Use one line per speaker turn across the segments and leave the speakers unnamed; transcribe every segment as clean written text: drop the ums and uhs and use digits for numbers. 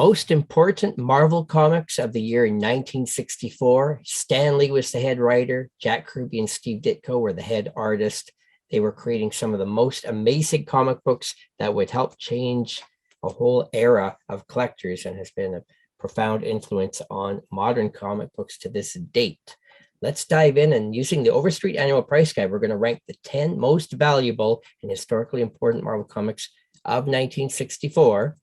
most important Marvel comics of the year in 1964. Stan Lee was the head writer. Jack Kirby and Steve Ditko were the head artist. They were creating some of the most amazing comic books that would help change a whole era of collectors and has been a profound influence on modern comic books to this date. Let's dive in, and using the Overstreet Annual Price Guide, we're going to rank the 10 most valuable and historically important Marvel comics of 1964.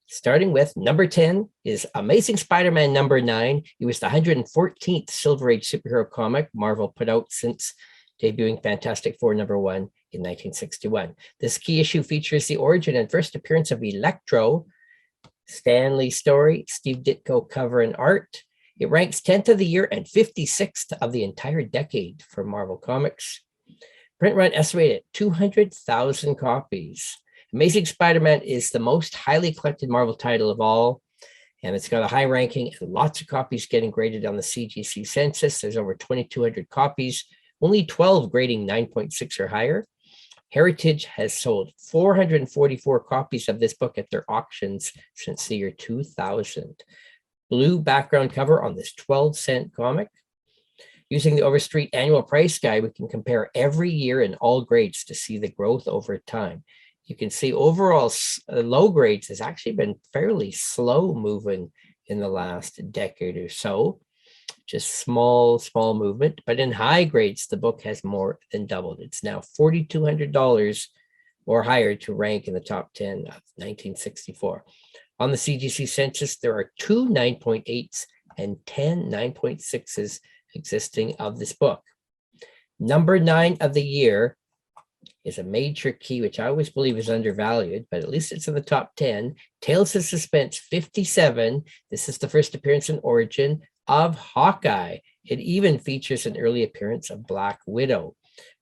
Starting with number 10 is Amazing Spider-Man number 9. It was the 114th Silver Age superhero comic Marvel put out since debuting Fantastic Four number 1 in 1961. This key issue features the origin and first appearance of Electro, Stan Lee story, Steve Ditko cover and art. It ranks 10th of the year and 56th of the entire decade for Marvel Comics. Print run estimated at 200,000 copies. Amazing Spider-Man is the most highly collected Marvel title of all, and it's got a high ranking and lots of copies getting graded on the CGC census. There's over 2,200 copies, only 12 grading 9.6 or higher. Heritage has sold 444 copies of this book at their auctions since the year 2000. Blue background cover on this 12-cent comic. Using the Overstreet Annual Price Guide, we can compare every year in all grades to see the growth over time. You can see overall low grades has actually been fairly slow moving in the last decade or so. Just small movement. But in high grades, the book has more than doubled. It's now $4,200 or higher to rank in the top 10 of 1964. On the CGC census, there are 2 9.8s and 10 9.6s existing of this book. Number 9 of the year is a major key, which I always believe is undervalued, but at least it's in the top 10. Tales of Suspense 57. This is the first appearance in origin of Hawkeye. It even features an early appearance of Black Widow.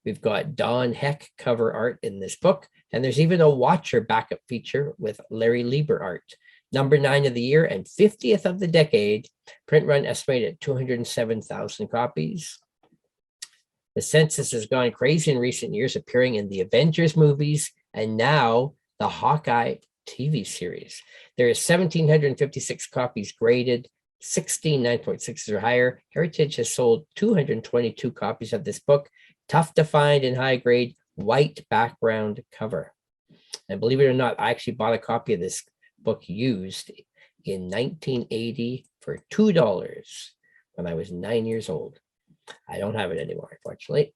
We've got Don Heck cover art in this book, and there's even a Watcher backup feature with Larry Lieber art. Number 9 of the year and 50th of the decade. Print run estimated at 207,000 copies. The census has gone crazy in recent years, appearing in the Avengers movies and now the Hawkeye TV series. There is 1,756 copies graded, 16 9.6s or higher. Heritage has sold 222 copies of this book. Tough to find in high grade, white background cover. And believe it or not, I actually bought a copy of this book used in 1980 for $2 when I was 9 years old. I don't have it anymore, unfortunately.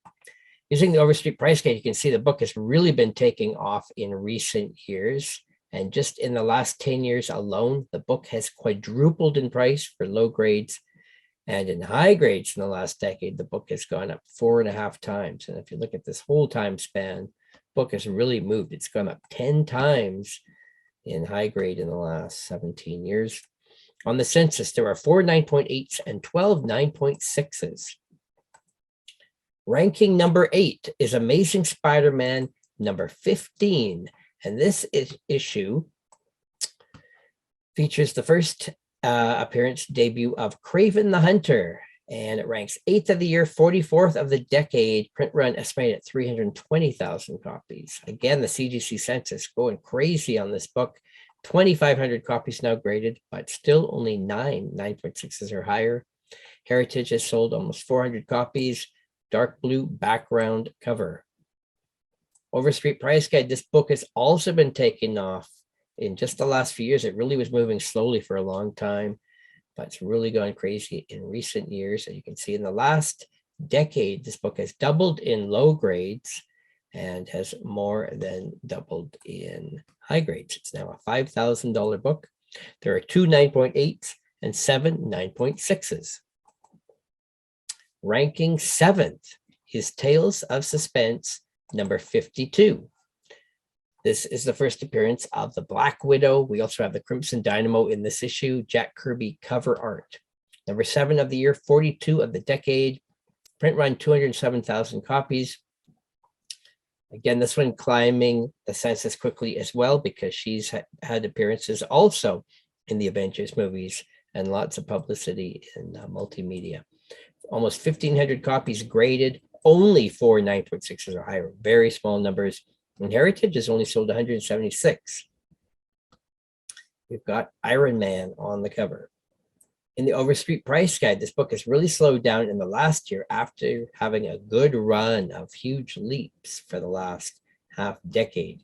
Using the Overstreet Price Guide, you can see the book has really been taking off in recent years. And just in the last 10 years alone, the book has quadrupled in price for low grades. And in high grades in the last decade, the book has gone up 4.5 times. And if you look at this whole time span, the book has really moved. It's gone up 10 times in high grade in the last 17 years. On the census, there are 4 9.8s and 12 9.6s. Ranking number 8 is Amazing Spider-Man number 15. And this issue features the first appearance debut of KRAVEN the Hunter. And it ranks 8th of the year, 44th of the decade. Print run estimated at 320,000 copies. Again, the CGC census going crazy on this book. 2,500 copies now graded, but still only 9 9.6s or higher. Heritage has sold almost 400 copies. Dark blue background cover. Overstreet Price Guide, this book has also been taking off in just the last few years. It really was moving slowly for a long time, but it's really gone crazy in recent years. And you can see in the last decade, this book has doubled in low grades and has more than doubled in high grades. It's now a $5,000 book. There are 2 9.8s and 7 9.6s. Ranking 7th is Tales of Suspense number 52. This is the first appearance of the Black Widow. We also have the Crimson Dynamo in this issue. Jack Kirby cover art. Number 7 of the year, 42 of the decade. Print run 207,000 copies. Again, this one climbing the census quickly as well because she's had appearances also in the Avengers movies and lots of publicity in multimedia. Almost 1,500 copies graded, only 4 9.6s or higher, very small numbers. And Heritage has only sold 176. We've got Iron Man on the cover. In the Overstreet Price Guide, this book has really slowed down in the last year after having a good run of huge leaps for the last half decade.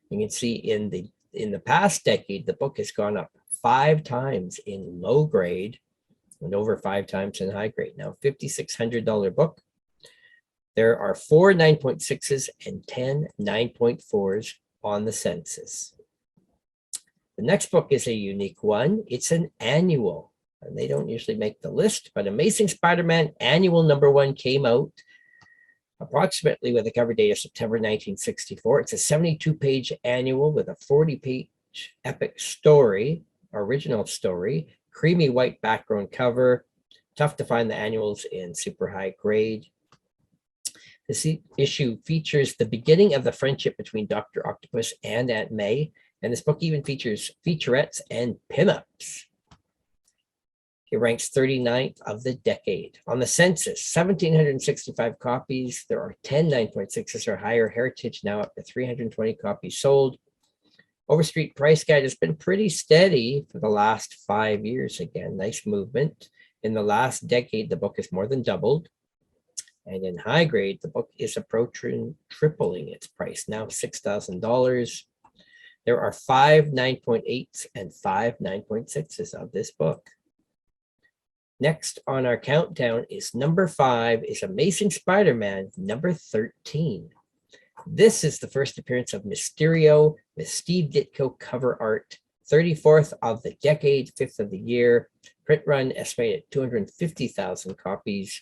You can see in the past decade, the book has gone up 5 times in low grade and over 5 times in high grade. Now, $5,600 book. There are 4 9.6s and 10 9.4s on the census. The next book is a unique one. It's an annual, and they don't usually make the list, but Amazing Spider-Man Annual #1 came out approximately with a cover date of September 1964. It's a 72-page annual with a 40-page epic story, original story, creamy white background cover. Tough to find the annuals in super high grade. This issue features the beginning of the friendship between Dr. Octopus and Aunt May, and this book even features featurettes and pinups. It ranks 39th of the decade. On the census, 1,765 copies. There are 10 9.6s or higher. Heritage now up to 320 copies sold. Overstreet Price Guide has been pretty steady for the last 5 years. Again, nice movement. In the last decade, the book has more than doubled. And in high grade, the book is approaching tripling its price, now $6,000. There are 5 9.8s and 5 9.6s of this book. Next on our countdown is #5 is Amazing Spider-Man #13. This is the first appearance of Mysterio with Steve Ditko cover art. 34th of the decade, 5th of the year. Print run estimated 250,000 copies.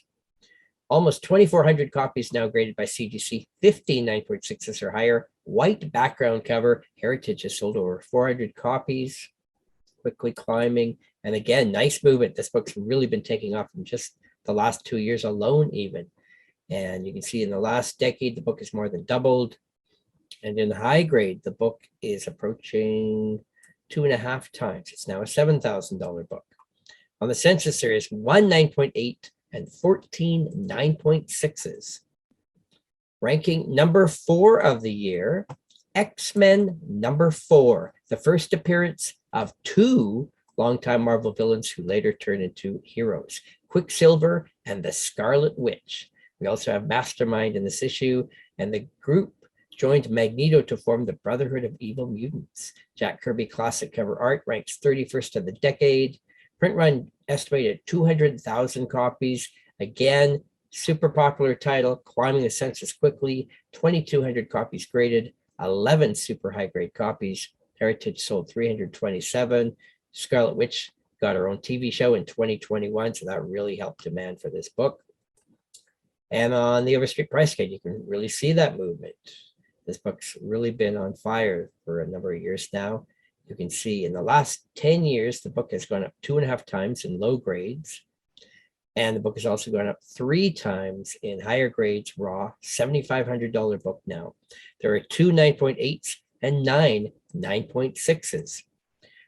Almost 2,400 copies now graded by CGC, 15 9.6s or higher. White background cover. Heritage has sold over 400 copies. Quickly climbing. And again, nice movement. This book's really been taking off in just the last 2 years alone even. And you can see in the last decade, the book is more than doubled. And in high grade, the book is approaching 2.5 times. It's now a $7,000 book. On the census, there is 1 9.8 and 14 9.6s. Ranking #4 of the year, X-Men #4, the first appearance of 2 longtime Marvel villains who later turn into heroes, Quicksilver and the Scarlet Witch. We also have Mastermind in this issue, and the group joined Magneto to form the Brotherhood of Evil Mutants. Jack Kirby classic cover art ranks 31st of the decade. Print run estimated 200,000 copies. Again, super popular title, climbing the census quickly. 2,200 copies graded, 11 super high grade copies. Heritage sold 327. Scarlet Witch got her own TV show in 2021, so that really helped demand for this book. And on the Overstreet Price Guide, you can really see that movement. This book's really been on fire for a number of years now. You can see in the last 10 years, the book has gone up 2.5 times in low grades. And the book has also gone up 3 times in higher grades, raw, $7,500 book now. There are 2 9.8s and 9 9.6s.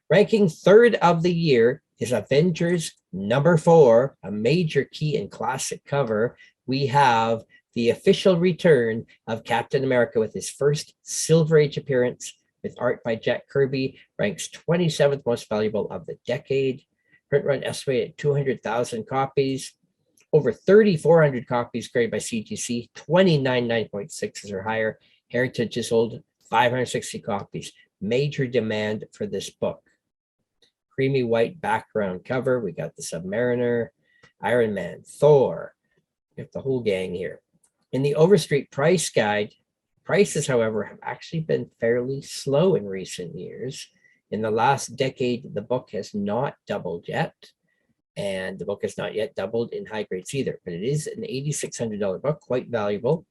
Ranking 3rd of the year is Avengers #4, a major key and classic cover. We have the official return of Captain America with his first Silver Age appearance with art by Jack Kirby, ranks 27th most valuable of the decade. Print run estimated 200,000 copies. Over 3,400 copies graded by CGC, 29 9.6s or higher. Heritage has sold 560 copies. Major demand for this book. Creamy white background cover. We got the Submariner, Iron Man, Thor. We have the whole gang here. In the Overstreet Price Guide, prices, however, have actually been fairly slow in recent years. In the last decade, the book has not doubled yet, and the book has not yet doubled in high grades either, but it is an $8,600 book, quite valuable.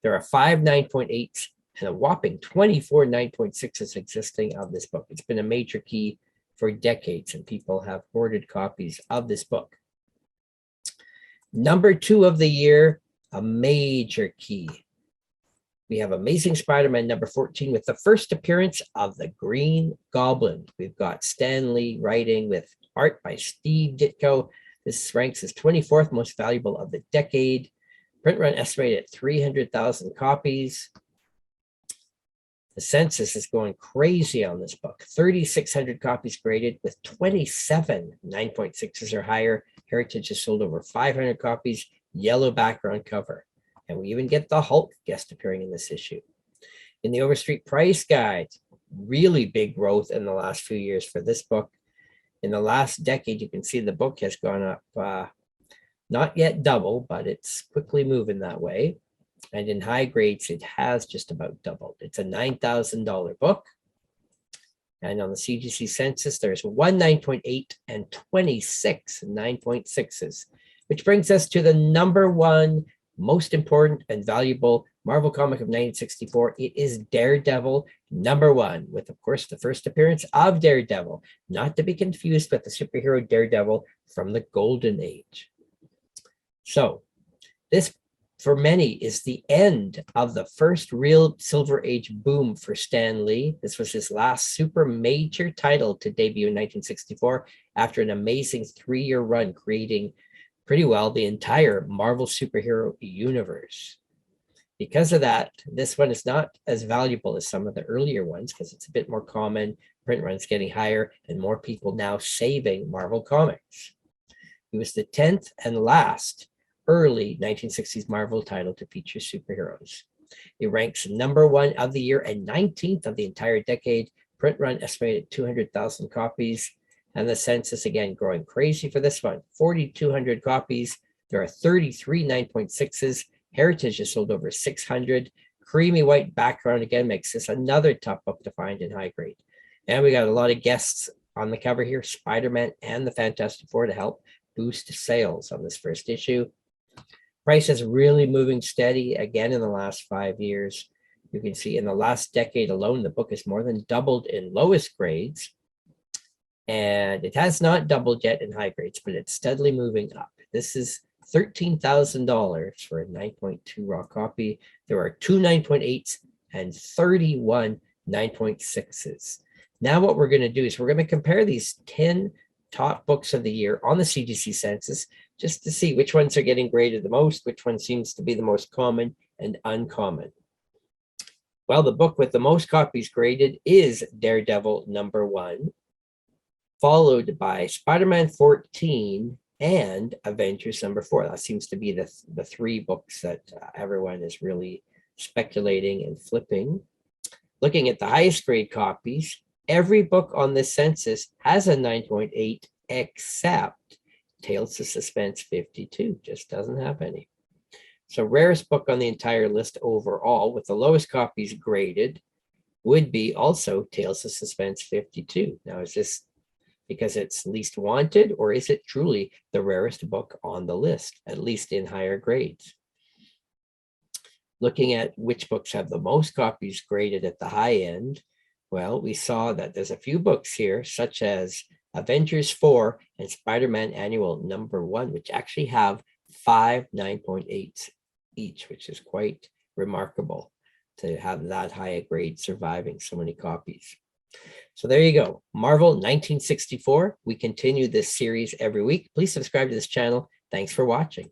There are 5 9.8s and a whopping 24 9.6s existing of this book. It's been a major key for decades, and people have hoarded copies of this book. #2 of the year, a major key. We have Amazing Spider-Man #14 with the first appearance of the Green Goblin. We've got Stan Lee writing with art by Steve Ditko. This ranks as 24th most valuable of the decade. Print run estimated at 300,000 copies. The census is going crazy on this book. 3,600 copies graded with 27 9.6s or higher. Heritage has sold over 500 copies, yellow background cover. And we even get the Hulk guest appearing in this issue. In the Overstreet Price Guide, really big growth in the last few years for this book. In the last decade, you can see the book has gone up, not yet double, but it's quickly moving that way. And in high grades, it has just about doubled. It's a $9,000 book. And on the CGC census, there's 1 9.8 and 26 9.6s, which brings us to the #1 most important and valuable Marvel comic of 1964. It is Daredevil #1, with, of course, the first appearance of Daredevil, not to be confused with the superhero Daredevil from the Golden Age. So this, for many, is the end of the first real Silver Age boom for Stan Lee. This was his last super major title to debut in 1964 after an amazing 3-year run creating pretty well the entire Marvel superhero universe. Because of that, this one is not as valuable as some of the earlier ones because it's a bit more common, print runs getting higher, and more people now saving Marvel comics. It was the 10th and last early 1960s Marvel title to feature superheroes. It ranks #1 of the year and 19th of the entire decade. Print run estimated 200,000 copies. And the census, again, growing crazy for this one. 4,200 copies. There are 33 9.6s. Heritage has sold over 600. Creamy white background, again, makes this another tough book to find in high grade. And we got a lot of guests on the cover here, Spider-Man and the Fantastic Four, to help boost sales on this first issue. Price is really moving steady again in the last 5 years. You can see in the last decade alone, the book has more than doubled in lowest grades. And it has not doubled yet in high grades, but it's steadily moving up. This is $13,000 for a 9.2 raw copy. There are 2 9.8s and 31 9.6s. Now what we're going to do is we're going to compare these 10 top books of the year on the CGC census, just to see which ones are getting graded the most, which one seems to be the most common and uncommon. Well, the book with the most copies graded is Daredevil #1, followed by Spider-Man 14 and Avengers #4. That seems to be the 3 books that everyone is really speculating and flipping. Looking at the highest grade copies, every book on this census has a 9.8 except Tales of Suspense 52, just doesn't have any. So rarest book on the entire list overall with the lowest copies graded would be also Tales of Suspense 52. Now, is this because it's least wanted, or is it truly the rarest book on the list, at least in higher grades? Looking at which books have the most copies graded at the high end, well, we saw that there's a few books here, such as Avengers 4 and Spider-Man Annual #1, which actually have 5 9.8s each, which is quite remarkable to have that high a grade surviving so many copies. So there you go, Marvel 1964. We continue this series every week. Please subscribe to this channel. Thanks for watching.